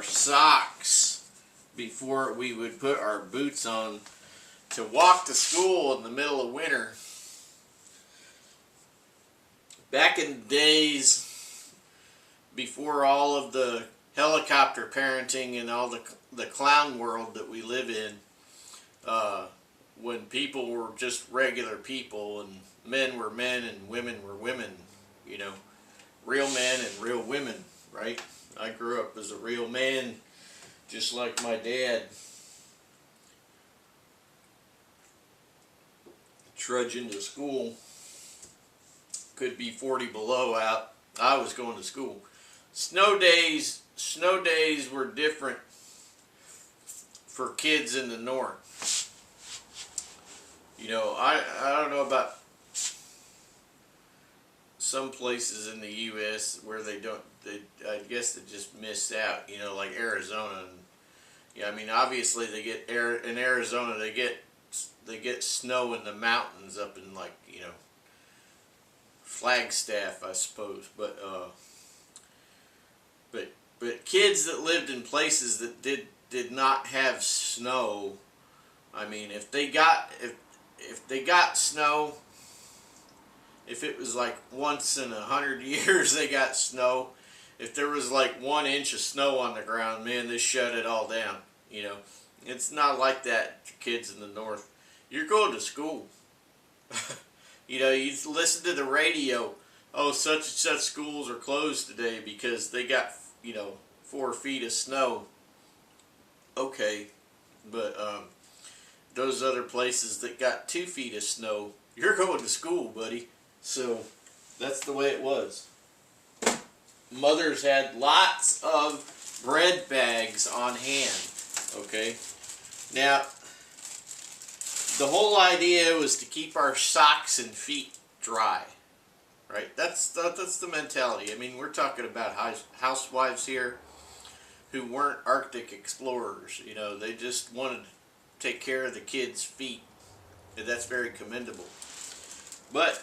socks before we would put our boots on to walk to school in the middle of winter. Back in the days before all of the helicopter parenting and all the clown world that we live in, when people were just regular people and men were men and women were women, you know, real men and real women, right? I grew up as a real man, just like my dad. Trudging to school. Could be 40 below out. I was going to school. Snow days were different for kids in the north. You know, I don't know about some places in the U.S. where I guess they just missed out, you know, like Arizona. And, yeah, I mean, obviously in Arizona they get snow in the mountains up in, like, you know, Flagstaff, I suppose. But kids that lived in places that did not have snow, I mean, if they got snow, if it was like once in 100 years they got snow, if there was like 1 inch of snow on the ground, man, they shut it all down. You know, it's not like that for kids in the north. You're going to school. You know, you listen to the radio, oh, such and such schools are closed today because they got, you know, 4 feet of snow. Okay, but those other places that got 2 feet of snow, you're going to school, buddy. So that's the way it was. Mothers had lots of bread bags on hand. Okay, now the whole idea was to keep our socks and feet dry, right? That's the mentality. I mean, we're talking about housewives here who weren't Arctic explorers. You know, they just wanted to take care of the kids' feet, and that's very commendable. But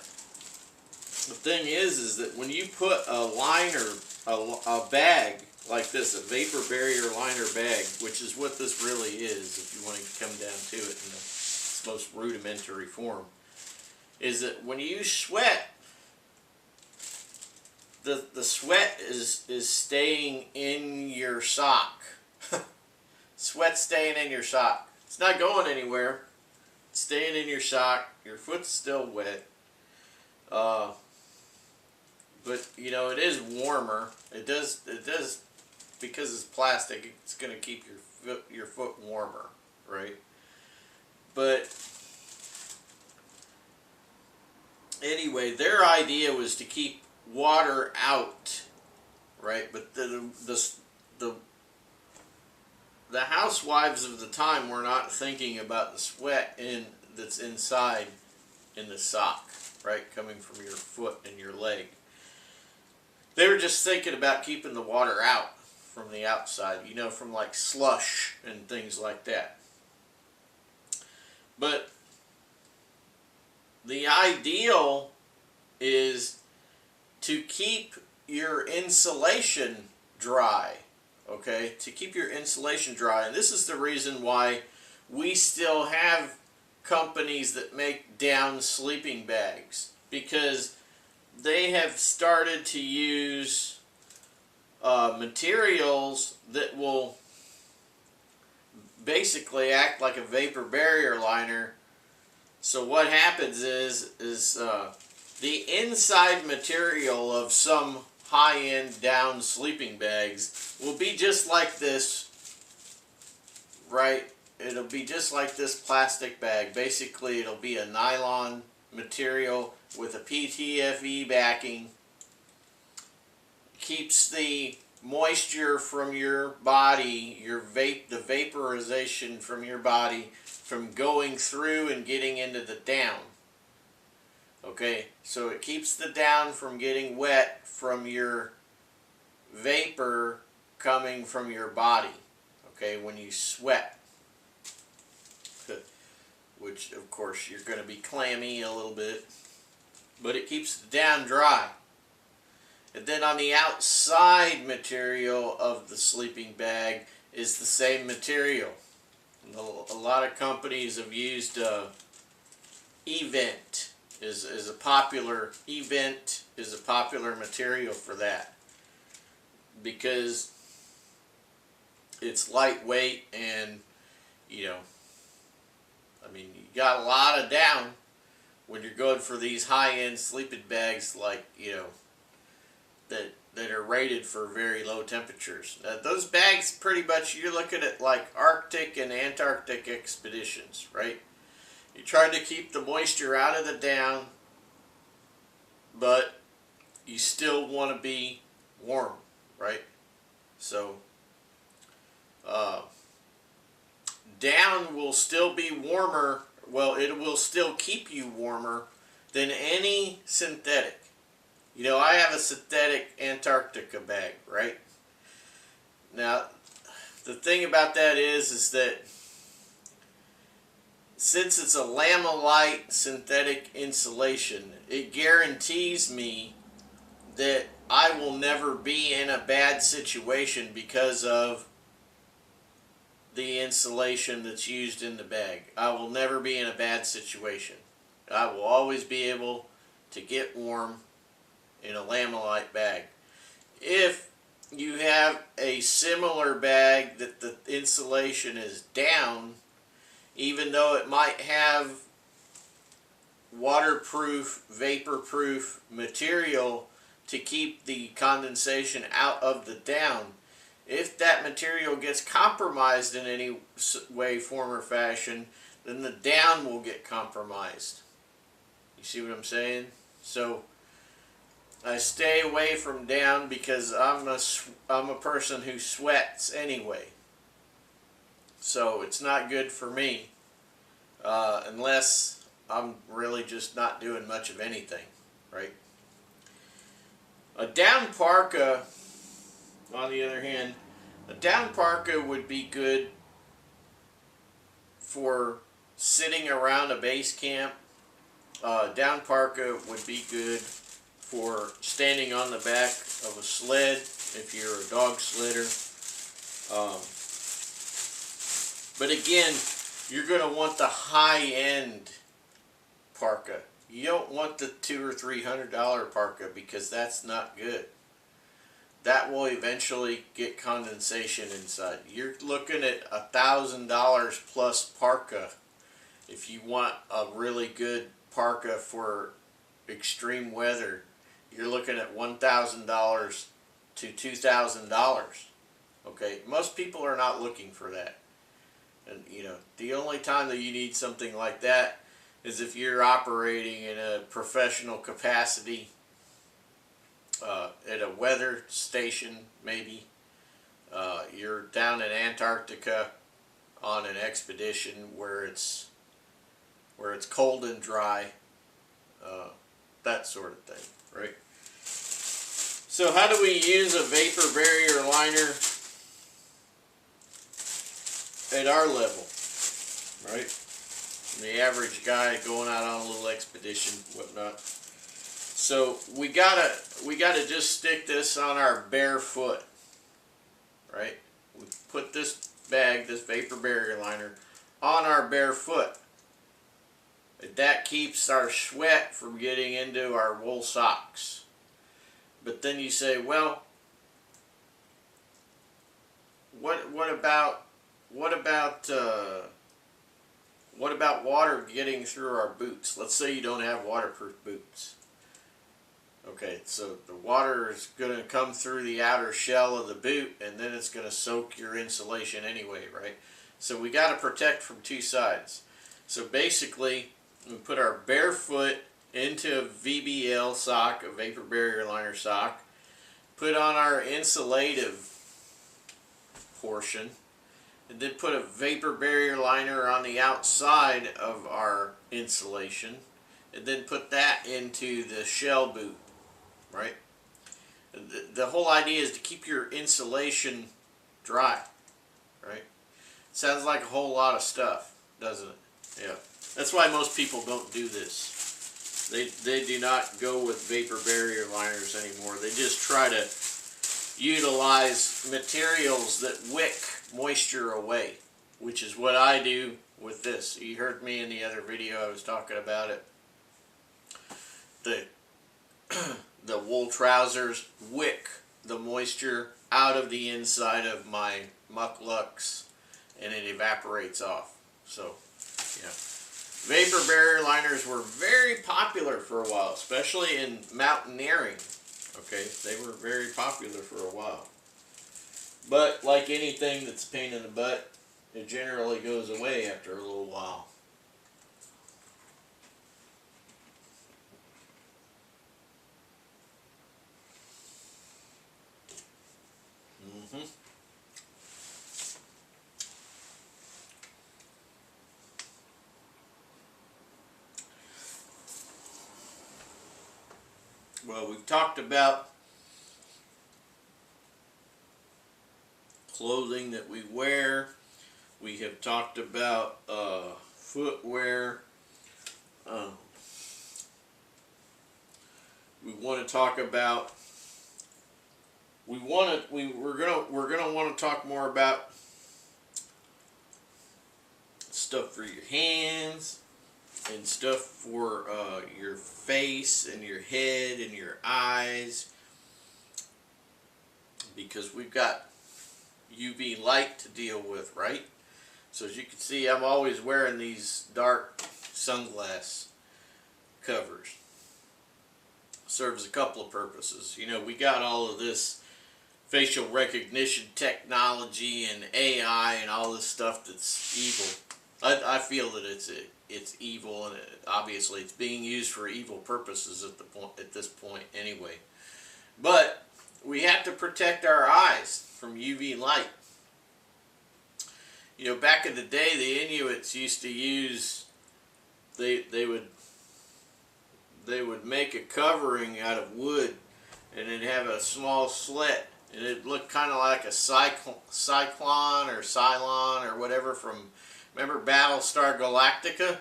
the thing is that when you put a liner, a bag like this, a vapor barrier liner bag, which is what this really is, if you want to come down to it in its most rudimentary form, is that when you sweat, the sweat is staying in your sock. Sweat staying in your sock. It's not going anywhere. It's staying in your sock. Your foot's still wet. But you know, it is warmer. It does because it's plastic. It's going to keep your foot warmer, right? But anyway, their idea was to keep water out, right? But the housewives of the time were not thinking about the sweat that's inside in the sock, right, coming from your foot and your leg. They were just thinking about keeping the water out from the outside, you know, from like slush and things like that. But the ideal is to keep your insulation dry, okay? To keep your insulation dry. And this is the reason why we still have companies that make down sleeping bags, because they have started to use materials that will basically act like a vapor barrier liner. So what happens is the inside material of some high-end down sleeping bags will be just like this, right? It'll be just like this plastic bag. Basically, it'll be a nylon material with a PTFE backing. Keeps the moisture from your body, the vaporization from your body, from going through and getting into the down. Okay, so it keeps the down from getting wet from your vapor coming from your body, okay, when you sweat. Which, of course, you're going to be clammy a little bit. But it keeps the down dry. And then on the outside material of the sleeping bag is the same material. A lot of companies have used event is a popular material for that, because it's lightweight and, you know, I mean, you got a lot of down when you're going for these high-end sleeping bags, like, you know, that are rated for very low temperatures. Now, those bags, pretty much, you're looking at like Arctic and Antarctic expeditions, right? You're trying to keep the moisture out of the down, but you still want to be warm, right? So, down will still be warmer, well, it will still keep you warmer than any synthetic. You know, I have a synthetic Antarctica bag, right? Now, the thing about that is that since it's a lamellite synthetic insulation, it guarantees me that I will never be in a bad situation because of the insulation that's used in the bag. I will never be in a bad situation. I will always be able to get warm in a lamellite bag. If you have a similar bag that the insulation is down, even though it might have waterproof, vaporproof material to keep the condensation out of the down, if that material gets compromised in any way, form, or fashion, then the down will get compromised. You see what I'm saying? So I stay away from down because I'm a person who sweats anyway. So it's not good for me unless I'm really just not doing much of anything, right? A down parka, on the other hand, a down parka would be good for sitting around a base camp. Down parka would be good for standing on the back of a sled if you're a dog sledder. But again, you're going to want the high-end parka. You don't want the $200 or $300 parka, because that's not good. That will eventually get condensation inside. You're looking at $1,000 plus parka if you want a really good parka for extreme weather. You're looking at $1,000 to $2,000. Okay, most people are not looking for that. And you know, the only time that you need something like that is if you're operating in a professional capacity, at a weather station, maybe. You're down in Antarctica on an expedition where it's cold and dry, that sort of thing, right? So how do we use a vapor barrier liner at our level, right? The average guy going out on a little expedition, whatnot. So we gotta just stick this on our bare foot, right? We put this bag, this vapor barrier liner, on our bare foot. That keeps our sweat from getting into our wool socks. But then you say, well, what about water getting through our boots? Let's say you don't have waterproof boots. Okay, so the water is going to come through the outer shell of the boot, and then it's going to soak your insulation anyway, right? So we got to protect from two sides. So basically, we put our bare foot into a VBL sock, a vapor barrier liner sock, put on our insulative portion, and then put a vapor barrier liner on the outside of our insulation, and then put that into the shell boot, right? The whole idea is to keep your insulation dry, right? Sounds like a whole lot of stuff, doesn't it? Yeah. That's why most people don't do this. They do not go with vapor barrier liners anymore. They just try to utilize materials that wick moisture away, which is what I do with this. You heard me in the other video, I was talking about it. The wool trousers wick the moisture out of the inside of my mucklucks and it evaporates off. So, yeah. Vapor barrier liners were very popular for a while, especially in mountaineering. Okay, they were very popular for a while. But like anything that's a pain in the butt, it generally goes away after a little while. Well, we've talked about clothing that we wear. We have talked about footwear. We want to talk about. We're gonna want to talk more about stuff for your hands and stuff for your face and your head and your eyes, because we've got UV light to deal with, right? So as you can see, I'm always wearing these dark sunglass covers. Serves a couple of purposes. You know, we got all of this facial recognition technology and AI and all this stuff that's evil. I feel that it's evil, and obviously it's being used for evil purposes at this point anyway. But we have to protect our eyes from UV light. You know, back in the day, the Inuits used to use, they would make a covering out of wood, and it'd have a small slit, and it looked kind of like a cyclone or Cylon or whatever from, remember Battlestar Galactica?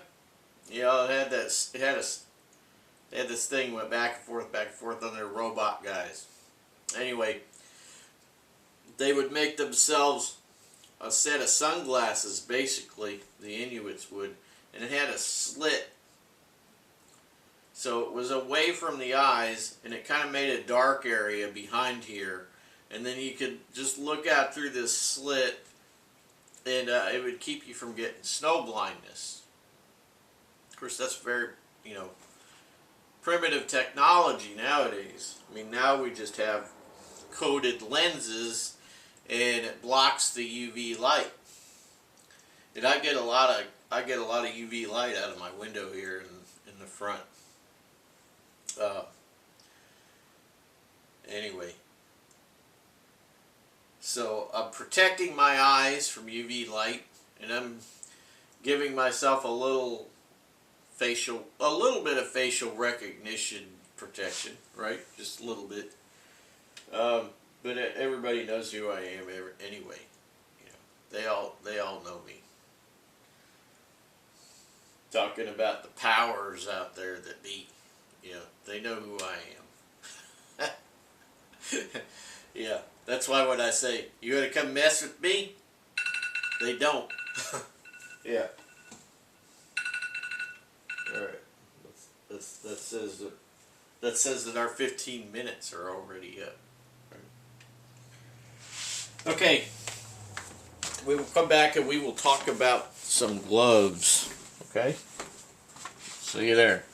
You know, it had this thing went back and forth on their robot guys. Anyway, they would make themselves a set of sunglasses, basically, the Inuits would, and it had a slit. So it was away from the eyes, and it kind of made a dark area behind here, and then you could just look out through this slit, and it would keep you from getting snow blindness. Of course, that's very, you know, primitive technology nowadays. I mean, now we just have coated lenses, and it blocks the UV light. And I get a lot of UV light out of my window here in the front. Anyway, so I'm protecting my eyes from UV light, and I'm giving myself a little bit of facial recognition protection, right? Just a little bit. But everybody knows who I am anyway. You know, they all know me. Talking about the powers out there that be. You know, they know who I am. Yeah, that's why when I say, you gonna come mess with me? They don't. Yeah. Alright. That says that our 15 minutes are already up. Okay. We will come back and we will talk about some gloves. Okay? See you there.